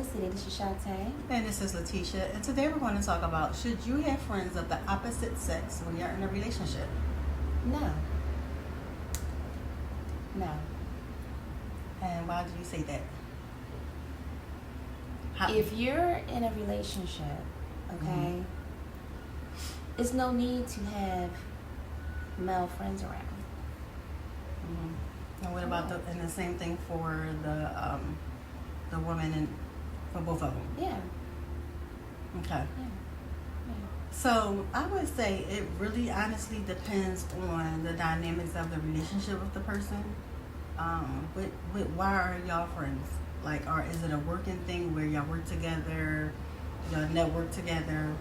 the City. This is Shantae. And this is Letitia. And today we're going to talk about, should you have friends of the opposite sex when you're in a relationship? No. And why do you say that? If you're in a relationship, okay, there's no need to have male friends around. And what about and the same thing for the woman and for both of them? Yeah. Okay. Yeah. So I would say it really honestly depends on the dynamics of the relationship with the person. Why are y'all friends? Like, or is it a working thing where y'all work together, y'all network together?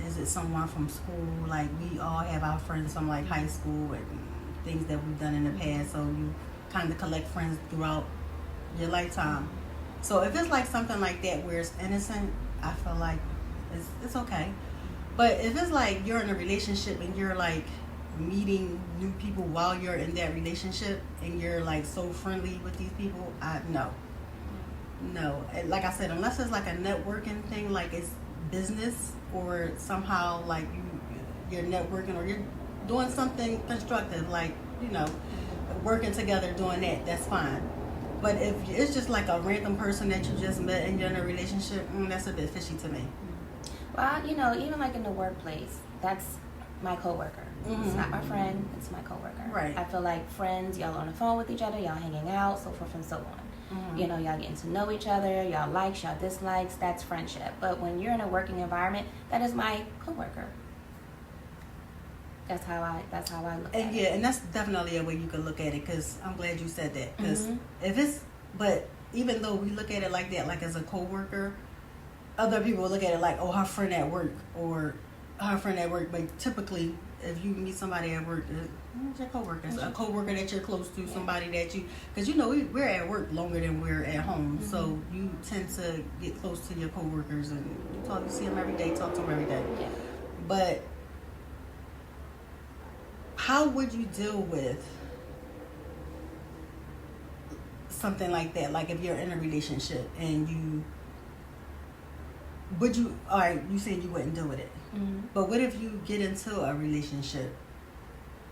Is it someone from school? Like, we all have our friends from like high school and things that we've done in the past. So you kind of collect friends throughout your lifetime. So if it's like something like that where it's innocent, I feel like it's okay. But if it's like you're in a relationship and you're like meeting new people while you're in that relationship and you're like so friendly with these people, no. Like I said, unless it's like a networking thing, like it's business or somehow like you're networking or you're doing something constructive, like, working together doing that's fine. But if it's just like a random person that you just met and you're in a relationship, that's a bit fishy to me. Well, even like in the workplace, that's my coworker. It's not my friend, it's my coworker. Right. I feel like friends, y'all on the phone with each other, y'all hanging out, so forth and so on. Y'all getting to know each other, y'all likes, y'all dislikes, that's friendship. But when you're in a working environment, that is my coworker. That's how I look at it. Yeah, and that's definitely a way you can look at it, because I'm glad you said that. Because but even though we look at it like that, like as a coworker, other people look at it like, oh, her friend at work, or her friend at work. But typically, if you meet somebody at work, it's your coworker. It's a coworker that you're close to, somebody that you, because we're at work longer than we're at home, so you tend to get close to your coworkers and you see them every day, talk to them every day. Yeah. But how would you deal with something like that? Like if you're in a relationship and you said you wouldn't deal with it. But what if you get into a relationship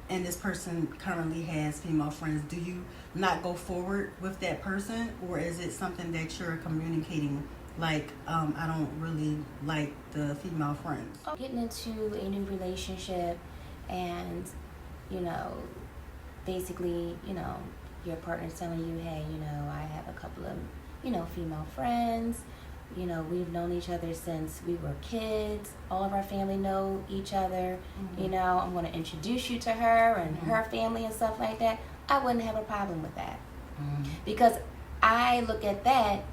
and this person currently has female friends? Do you not go forward with that person, or is it something that you're communicating like, I don't really like the female friends? Getting into a new relationship and, basically, your partner's telling you, hey, I have a couple of, female friends. We've known each other since we were kids. All of our family know each other. I'm going to introduce you to her and her family and stuff like that. I wouldn't have a problem with that. Because I look at that,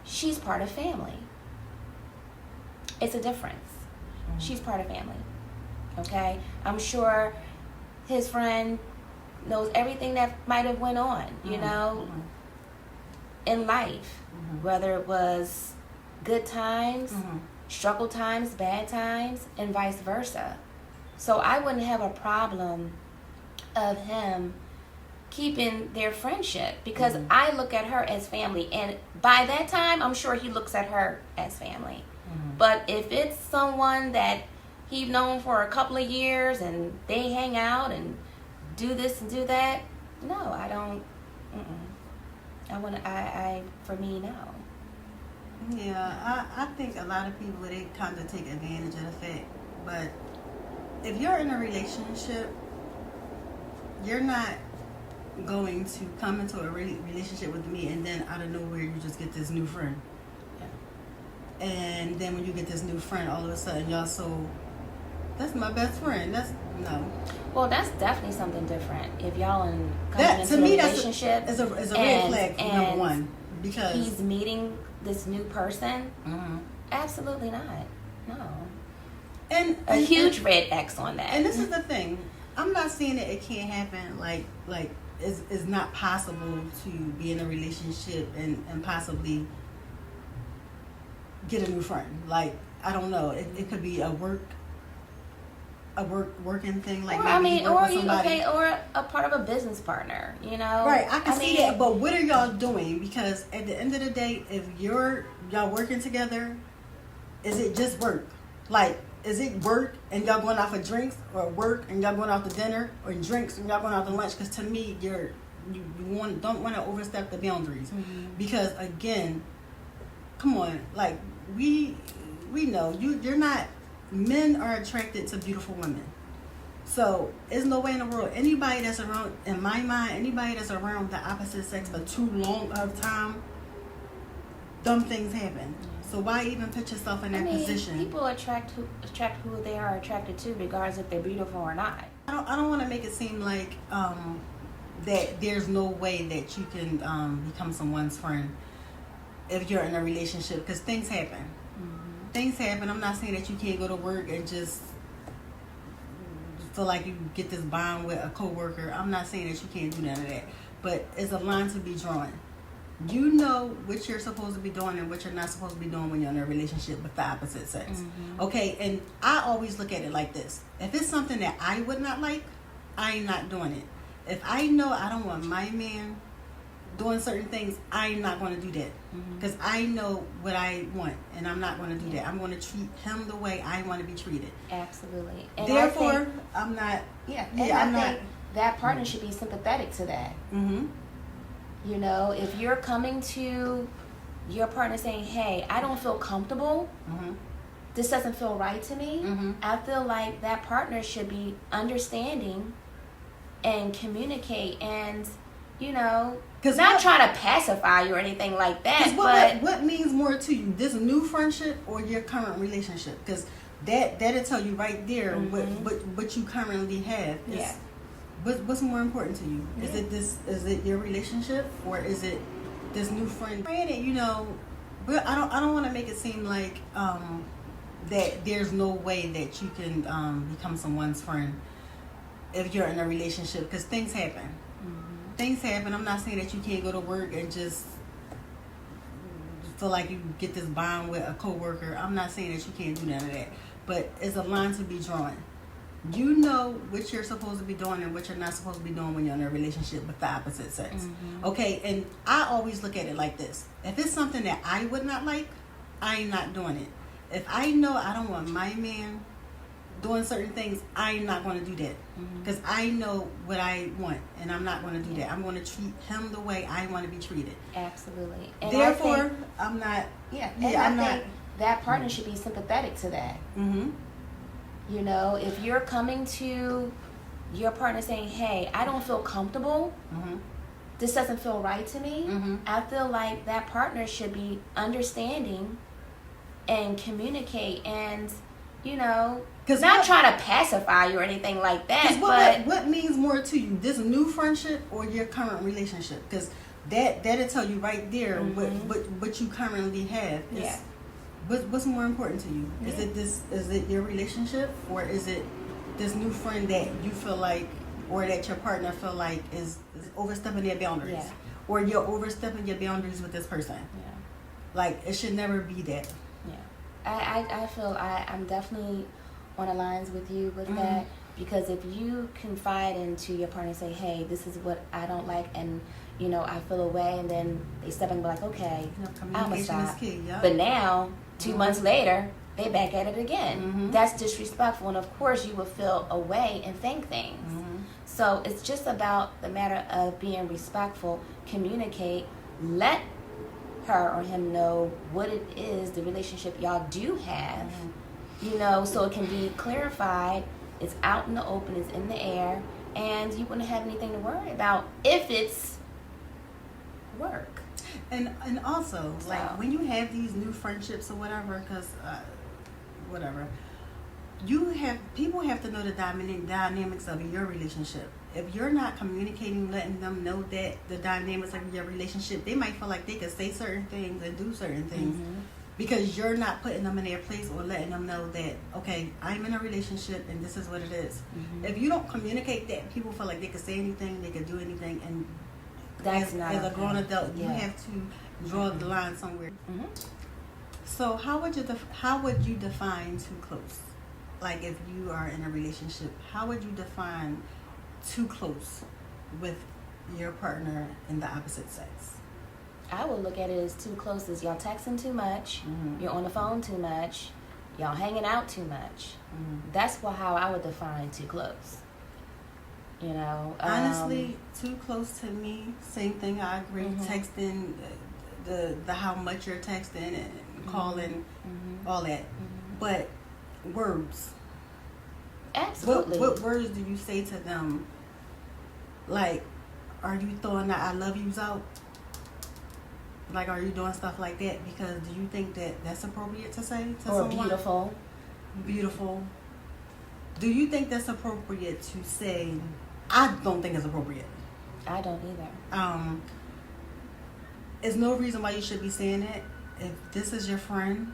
she's part of family. It's a difference. She's part of family. Okay? I'm sure his friend knows everything that might have went on, in life. Whether it was good times, struggle times, bad times, and vice versa. So I wouldn't have a problem of him keeping their friendship, because I look at her as family, and by that time I'm sure he looks at her as family. But if it's someone that he's known for a couple of years and they hang out and do this and do that, no, I don't. For me, no. Yeah, I think a lot of people, they kind of take advantage of the fact. But if you're in a relationship, you're not going to come into a relationship with me and then out of nowhere you just get this new friend. Yeah. And then when you get this new friend, all of a sudden y'all that's my best friend. No. Well, that's definitely something different. If y'all coming into a relationship, is a red flag for number one, because he's meeting this new person. Absolutely not. No. And a huge red X on that. And this is the thing. I'm not saying that it can't happen. Like it's not possible to be in a relationship and possibly get a new friend. Like, I don't know. It could be a work a working thing, like or, maybe I mean, you work or with you somebody. okay, or a part of a business partner, you know. Right, I can see mean, that, but what are y'all doing? Because at the end of the day, if y'all working together, is it just work? Like, is it work and y'all going out for drinks, or work and y'all going out to dinner, or drinks and y'all going out to lunch? Because to me, you don't want to overstep the boundaries. Because again, come on, like we know you're not. Men are attracted to beautiful women. So there's no way in the world anybody that's around, in my mind, anybody that's around the opposite sex for too long of time, dumb things happen. So why even put yourself in that position? People attract who they are attracted to, regardless if they're beautiful or not. I don't want to make it seem like that there's no way that you can become someone's friend if you're in a relationship, because things happen. Things happen. I'm not saying that you can't go to work and just feel like you get this bond with a coworker. I'm not saying that you can't do none of that, but it's a line to be drawn. You know what you're supposed to be doing and what you're not supposed to be doing when you're in a relationship with the opposite sex. Okay, and I always look at it like this. If it's something that I would not like, I ain't not doing it. If I know I don't want my man doing certain things, I'm not going to do that. Because I know what I want, and I'm not going to do that. I'm going to treat him the way I want to be treated. Absolutely. And therefore, I'm not. Yeah, and I think that partner should be sympathetic to that. You know, if you're coming to your partner saying, hey, I don't feel comfortable, this doesn't feel right to me, I feel like that partner should be understanding and communicate and, you know, not trying to pacify you or anything like that. But what means more to you, this new friendship or your current relationship? Because that'll tell you right there what you currently have. What's more important to you? Is it your relationship, or is it this new friend? Granted, you know, but I don't want to make it seem like that there's no way that you can become someone's friend if you're in a relationship, because things happen. Things happen. I'm not saying that you can't go to work and just feel like you get this bond with a coworker. I'm not saying that you can't do none of that, but it's a line to be drawn. You know what you're supposed to be doing and what you're not supposed to be doing when you're in a relationship with the opposite sex. Okay, and I always look at it like this. If it's something that I would not like, I ain't not doing it. If I know I don't want my man doing certain things, I'm not going to do that. Because I know what I want, and I'm not going to do that. I'm going to treat him the way I want to be treated. Absolutely. And therefore, I'm not. I'm not. That partner should be sympathetic to that. You know, if you're coming to your partner saying, hey, I don't feel comfortable, this doesn't feel right to me, I feel like that partner should be understanding and communicate and, you know, not trying to pacify you or anything like that. But what means more to you, this new friendship or your current relationship? Because that'll tell you right there what you currently have. What's more important to you? Is it your relationship, or is it this new friend that you feel like, or that your partner feel like is overstepping their boundaries, or you're overstepping your boundaries with this person? Like, it should never be that. I feel I'm definitely on the lines with you with that, because if you confide into your partner and say, hey, this is what I don't like, and you know, I feel away, and then they step and be like, okay, I'm gonna stop. But now 2 months later, they back at it again. That's disrespectful, and of course you will feel away and think things. So it's just about the matter of being respectful, communicate, let her or him know what it is, the relationship y'all do have, you know, so it can be clarified, it's out in the open, it's in the air, and you wouldn't have anything to worry about if it's work. And also, like, when you have these new friendships or whatever, because people have to know the dynamics of your relationship. If you're not communicating, letting them know that the dynamics of your relationship, they might feel like they could say certain things and do certain things because you're not putting them in their place or letting them know that, okay, I'm in a relationship and this is what it is. If you don't communicate that, people feel like they could say anything, they could do anything, and as a grown adult, you have to draw the line somewhere. So how would you define too close? like if you are in a relationship, how would you define too close with your partner in the opposite sex? I would look at it as too close as y'all texting too much, you're on the phone too much, y'all hanging out too much. That's how I would define too close. You know, honestly, too close to me. Same thing. I agree. Texting, the how much you're texting and calling, all that. But words. Absolutely. What words do you say to them? Like, are you throwing the "I love yous" out? Like, are you doing stuff like that? Because do you think that that's appropriate to say to or someone? beautiful? Beautiful. Do you think that's appropriate to say? I don't think it's appropriate. I don't either. There's no reason why you should be saying it. If this is your friend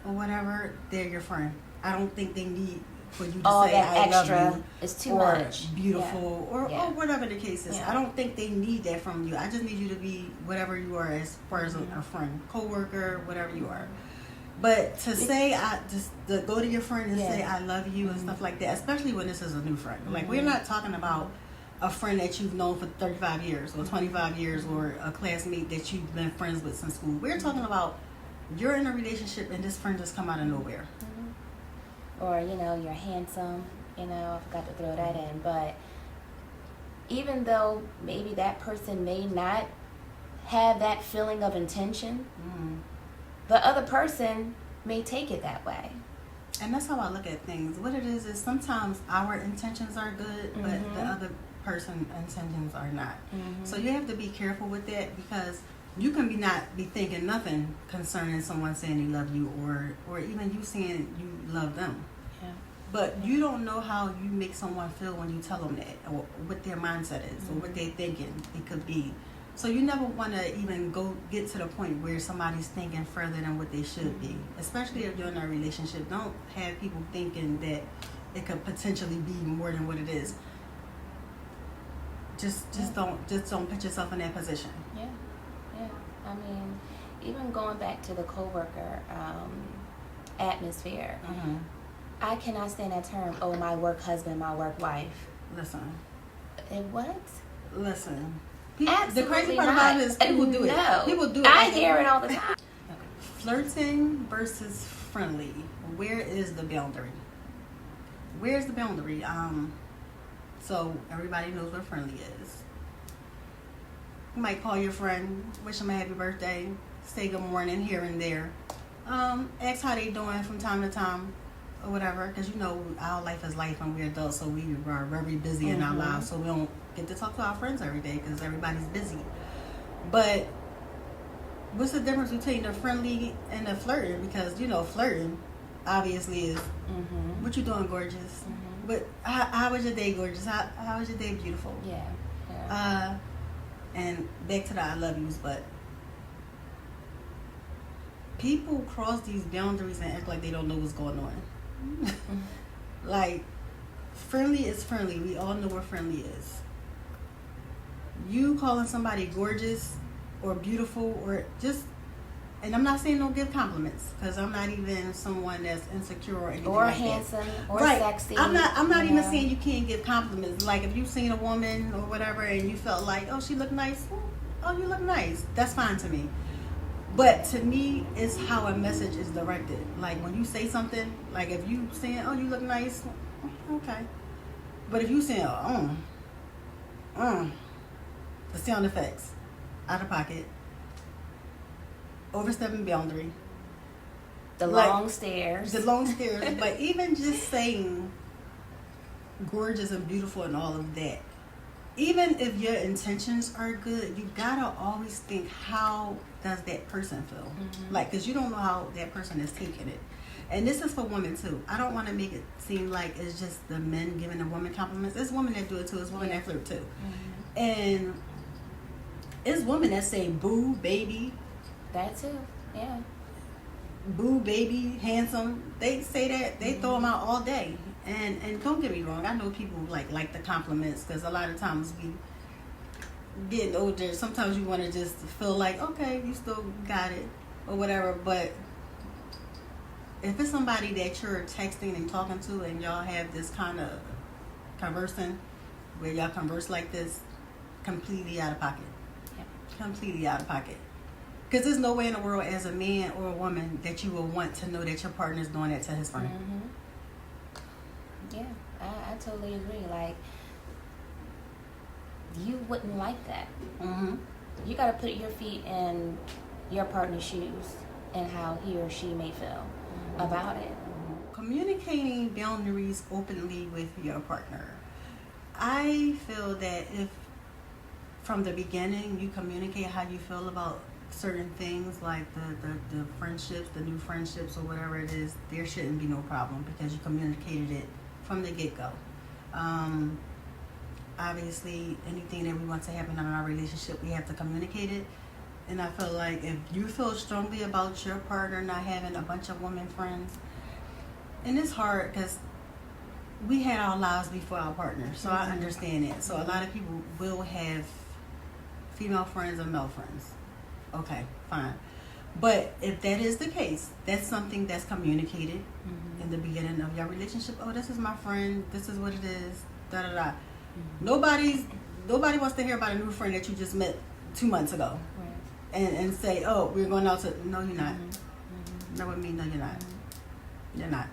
or whatever, they're your friend. I don't think they need for you to all say that "I extra love you" is too or much. beautiful or whatever the case is. Yeah. I don't think they need that from you. I just need you to be whatever you are as far as a friend, coworker, whatever you are. But to say to go to your friend and say "I love you" and stuff like that, especially when this is a new friend. Like, we're not talking about a friend that you've known for 35 years or 25 years or a classmate that you've been friends with since school. We're talking about you're in a relationship and this friend just come out of nowhere. Or, you know, you're handsome. You know, I forgot to throw that in. But even though maybe that person may not have that feeling of intention, the other person may take it that way. And that's how I look at things. What it is sometimes our intentions are good, but the other person's intentions are not. So you have to be careful with that, because you can not be thinking nothing concerning someone saying they love you, or even you saying you love them. Yeah. But you don't know how you make someone feel when you tell them that, or what their mindset is, or what they're thinking it could be. So you never want to even get to the point where somebody's thinking further than what they should be. Especially if you're in a relationship. Don't have people thinking that it could potentially be more than what it is. Just don't put yourself in that position. Yeah. I mean, even going back to the coworker atmosphere, I cannot stand that term. Oh, my work husband, my work wife. Listen. And what? Listen. Absolutely the crazy part not. about it is people do it. No. People do it. I hear it all the time. Flirting versus friendly. Where is the boundary? Where's the boundary? So everybody knows what friendly is. You might call your friend, wish them a happy birthday, say good morning here and there. Ask how they doing from time to time, or whatever. Because you know our life is life and we're adults, so we are very busy in our lives, so we don't get to talk to our friends every day because everybody's busy. But what's the difference between the friendly and the flirting? Because you know flirting obviously is what you doing, gorgeous. But how was your day, gorgeous? How was your day, beautiful? Yeah. And back to the I love yous, but people cross these boundaries and act like they don't know what's going on. Like, friendly is friendly. We all know what friendly is. You calling somebody gorgeous or beautiful or just, and I'm not saying don't give compliments, because I'm not even someone that's insecure or anything or like handsome that. or Right. sexy. I'm not even saying you can't give compliments. Like if you've seen a woman or whatever and you felt like, oh, she looked nice. Oh, you look nice. That's fine to me. But to me, it's how a message is directed. Like when you say something, like if you saying, oh, you look nice, okay. But if you saying, the sound effects, out of pocket, overstepping boundary, the long stares. But even just saying gorgeous and beautiful and all of that, even if your intentions are good, you gotta always think, how does that person feel? Like, because you don't know how that person is taking it. And this is for women too. I don't want to make it seem like it's just the men giving the women compliments. It's women that do it too. It's women that flirt too. And it's women that say boo, baby. That too, yeah. Boo, baby, handsome. They say that. They throw them out all day. And don't get me wrong. I know people like the compliments, because a lot of times we getting older. Sometimes you want to just feel like, okay, you still got it or whatever. But if it's somebody that you're texting and talking to, and y'all have this kind of conversing, where y'all converse like this, completely out of pocket. Yeah. Completely out of pocket. Because there's no way in the world, as a man or a woman, that you will want to know that your partner's doing that to his friend. Yeah, I totally agree. Like, you wouldn't like that. You got to put your feet in your partner's shoes and how he or she may feel about it. Communicating boundaries openly with your partner. I feel that if from the beginning you communicate how you feel about certain things, like the friendships, the new friendships or whatever it is, there shouldn't be no problem because you communicated it from the get-go. Obviously, anything that we want to happen in our relationship, we have to communicate it. And I feel like if you feel strongly about your partner not having a bunch of women friends, and it's hard because we had our lives before our partner, so I understand it. So a lot of people will have female friends or male friends. Okay, fine. But if that is the case, that's something that's communicated in the beginning of your relationship. Oh, this is my friend. This is what it is. Da da da. Nobody wants to hear about a new friend that you just met 2 months ago, and say, oh, we're going out to. No, you're not. That would mean no, you're not. You're not.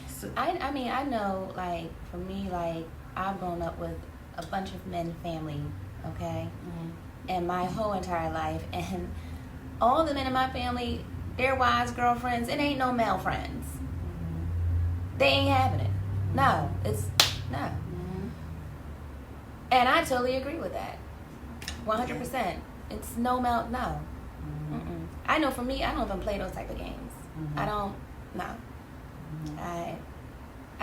So, I mean, I know, like, for me, like, I've grown up with a bunch of men family, okay? And my whole entire life. And all the men in my family, their wives, girlfriends, it ain't no male friends. They ain't having it. No. No. And I totally agree with that. 100%. It's no male, no. I know for me, I don't even play those type of games. I don't, no. I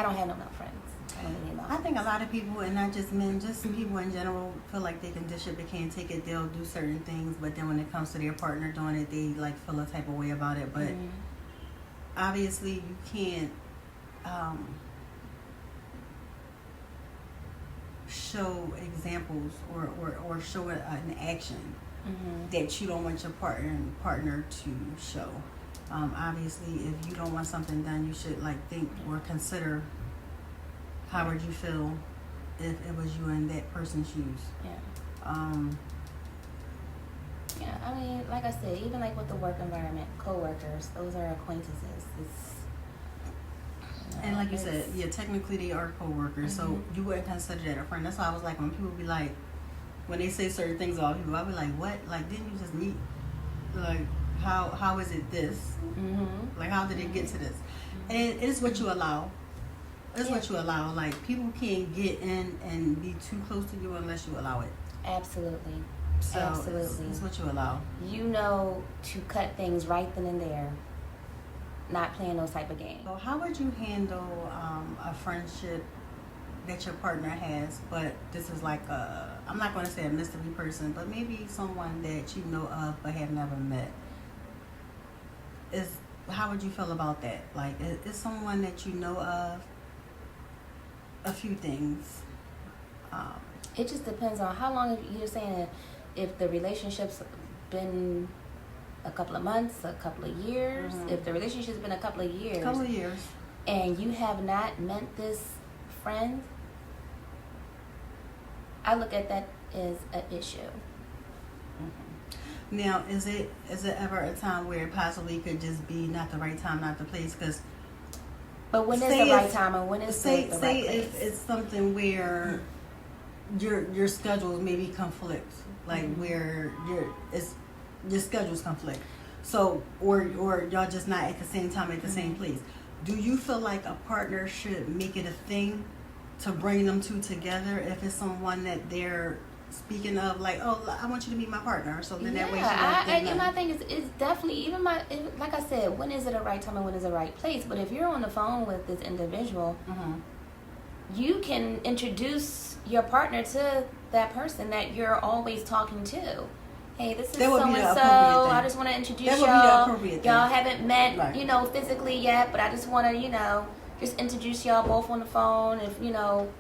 don't have no male friends. I don't need male I think a lot of people, and not just men, just people in general, feel like they can dish it, they can't take it. They'll do certain things, but then when it comes to their partner doing it, they like feel a type of way about it. But obviously, you can't show examples or show an action that you don't want your partner to show. Obviously, if you don't want something done, you should like think or consider how would you feel if it was you in that person's shoes. Yeah, I mean, like I said, even like with the work environment, co-workers, those are acquaintances. And like you said, yeah, technically they are co-workers, so you wouldn't consider that a friend. That's why I was like, when people be like, when they say certain things about people, I'll be like, what? Like, didn't you just meet? Like, how is it this? Like, how did it get to this? And it's what you allow. It's what you allow. Like, people can't get in and be too close to you unless you allow it. Absolutely. So Absolutely. It's what you allow. You know to cut things right then and there. Not playing those type of games. So how would you handle a friendship that your partner has, but this is like I'm not going to say a mystery person, but maybe someone that you know of but have never met? How would you feel about that? Like, is someone that you know of? A few things. It just depends on how long you're saying. If the relationship's been a couple of months, a couple of years. If the relationship's been a couple of years. And you have not met this friend, I look at that as an issue. Now, is it ever a time where it possibly could just be not the right time, not the place? But when is the right time and when is the right place? Say if it's something where your schedules maybe conflict, like where your schedules conflict. So, or y'all just not at the same time at the same place. Do you feel like a partner should make it a thing to bring them two together if it's someone that they're speaking of, like, oh, I want you to be my partner, so then that way my thing is definitely like I said, when is it a right time and when is it a right place? But if you're on the phone with this individual, you can introduce your partner to that person that you're always talking to. Hey, this is so and so. I just want to introduce y'all. Y'all haven't met, physically yet, but I just want to, just introduce y'all both on the phone. If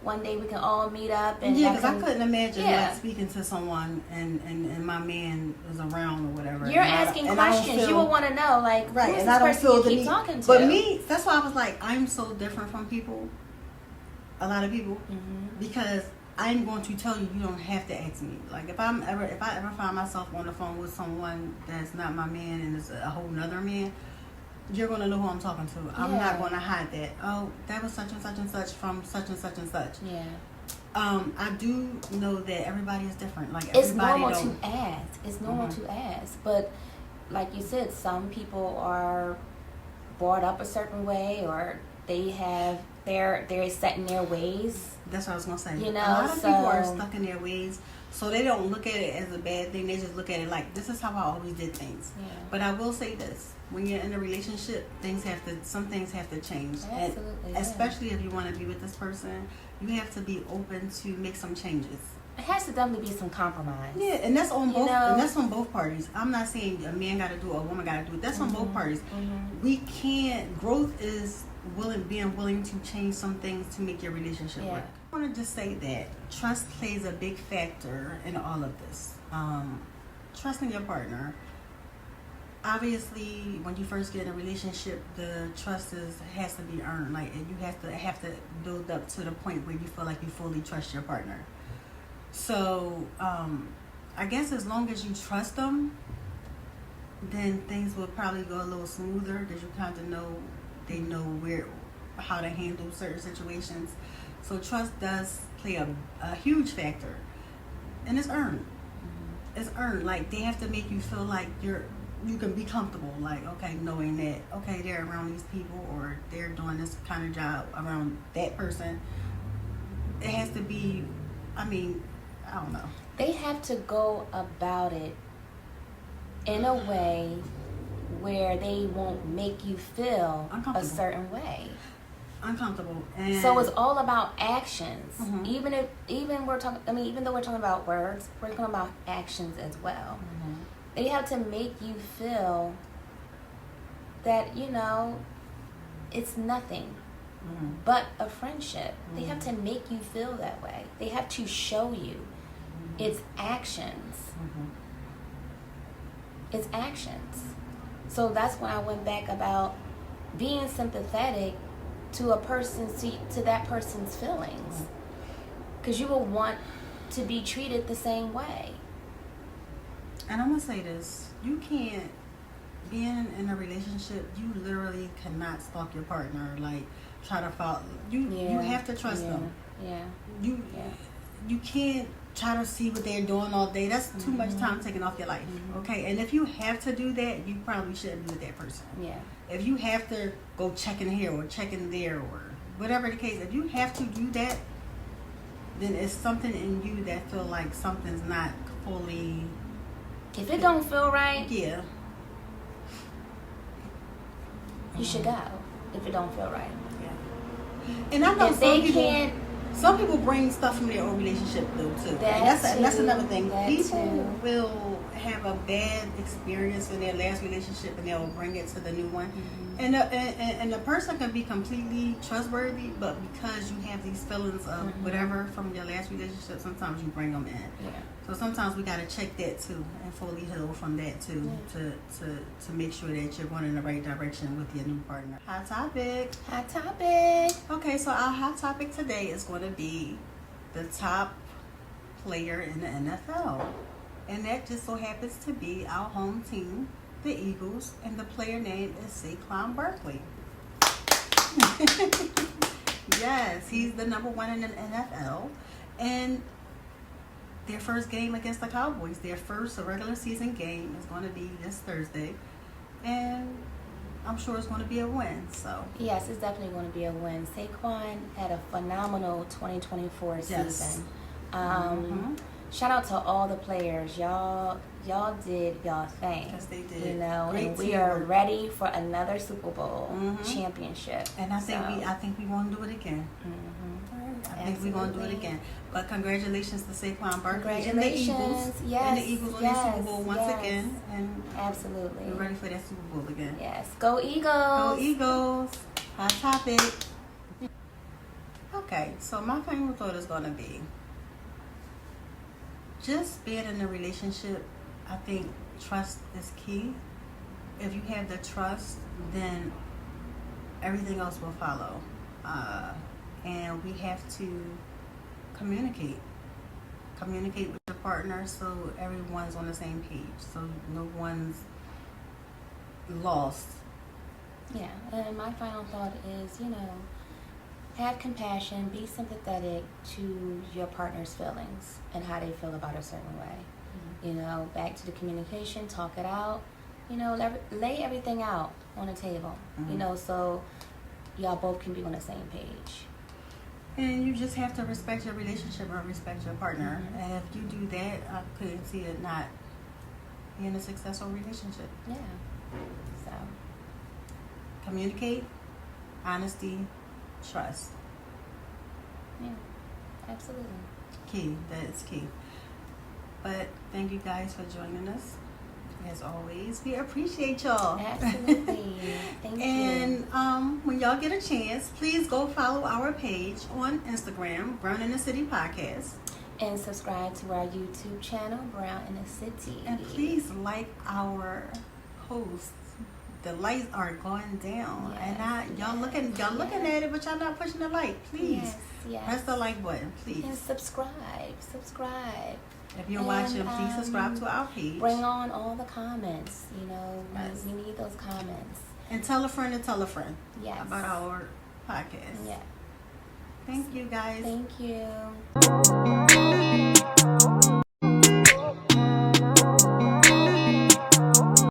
one day we can all meet up and because I couldn't imagine like speaking to someone and my man is around or whatever. You're asking questions. You would want to know like right, who's and this I don't person feel you the keep need. talking to. But me, that's why I was like, I'm so different from people. A lot of people, because I'm going to tell you, you don't have to ask me. Like if I ever find myself on the phone with someone that's not my man and is a whole nother man, you're going to know who I'm talking to. I'm not going to hide that. Oh, that was such and such from such and such and such. Yeah. I do know that everybody is different. Like it's everybody normal to ask. It's normal to ask, but like you said, some people are brought up a certain way, or they're set in their ways. That's what I was gonna say. A lot of people are stuck in their ways, so they don't look at it as a bad thing. They just look at it like, this is how I always did things. Yeah. But I will say this: when you're in a relationship, some things have to change. Absolutely. And especially if you want to be with this person, you have to be open to make some changes. It has to definitely be some compromise. Yeah, and that's on both. And that's on both parties. I'm not saying a man got to do it, a woman got to do it. That's on both parties. We can't. Growth is being willing to change some things to make your relationship work. I want to just say that trust plays a big factor in all of this. Trusting your partner. Obviously, when you first get in a relationship, the trust has to be earned. Like you have to build up to the point where you feel like you fully trust your partner. So, I guess as long as you trust them, then things will probably go a little smoother because you kind of know they know how to handle certain situations. So trust does play a huge factor, and it's earned. It's earned. Like they have to make you feel like you can be comfortable. Like knowing that they're around these people or they're doing this kind of job around that person. It has to be. I don't know. They have to go about it in a way where they won't make you feel a certain way. Uncomfortable. And so it's all about actions. Even though we're talking about words, we're talking about actions as well. They have to make you feel that it's nothing but a friendship. They have to make you feel that way. They have to show you it's actions. It's actions. So that's when I went back about being sympathetic to that person's feelings, because you will want to be treated the same way. And I'm gonna say this: you can't be in a relationship. You literally cannot stalk your partner. Like try to follow. You have to trust them. You can't try to see what they're doing all day. That's too much time taken off your life. Okay, and if you have to do that, you probably shouldn't be with that person. Yeah. If you have to go check in here or check in there or whatever the case, if you have to do that, then it's something in you that feel like something's not fully. If it don't feel right, you should go. If it don't feel right. Yeah. And I know some people bring stuff from their own relationship though too. That's another thing. People will have a bad experience in their last relationship and they'll bring it to the new one. And the person can be completely trustworthy, but because you have these feelings of whatever from your last relationship, sometimes you bring them in. Yeah. So sometimes we gotta check that too and fully heal from that too, to make sure that you're going in the right direction with your new partner. Hot topic. Okay, so our hot topic today is going to be the top player in the NFL, and that just so happens to be our home team, the Eagles, and the player name is Saquon Barkley. Yes, he's the number one in the NFL, and their first game against the Cowboys, their first regular season game, is going to be this Thursday, and I'm sure it's going to be a win. So yes, it's definitely going to be a win. Saquon had a phenomenal 2024 season. Shout out to all the players. Y'all did y'all thing. Yes, they did. Great and we are ready for another Super Bowl championship. And I think we want to do it again. I think we're going to do it again. But congratulations to Saquon Barkley and the Eagles. Yes. And the Eagles on the Super Bowl once again. And absolutely. We're ready for that Super Bowl again. Yes. Go Eagles. Go Eagles. Hot topic. Okay, so my final thought is going to be just being in a relationship. I think trust is key. If you have the trust, then everything else will follow. And we have to communicate with your partner so everyone's on the same page, so no one's lost. Yeah, and my final thought is, have compassion, be sympathetic to your partner's feelings and how they feel about a certain way. Back to the communication, talk it out, lay everything out on the table, so y'all both can be on the same page. And you just have to respect your relationship or respect your partner. And if you do that, I couldn't see it not being a successful relationship. Yeah. So communicate, honesty, trust. Yeah, absolutely. Key. That is key. But thank you guys for joining us. As always, we appreciate y'all. Absolutely. Thank you. And when y'all get a chance, please go follow our page on Instagram, Brown in the City Podcast. And subscribe to our YouTube channel, Brown in the City. And please like our posts. The lights are going down, and y'all looking at it, but y'all not pushing the like. Please, press the like button, please. And subscribe. If you're watching, please subscribe to our page. Bring on all the comments. We need those comments. And tell a friend to tell a friend. Yes. About our podcast. Yeah. Thank you, guys. Thank you.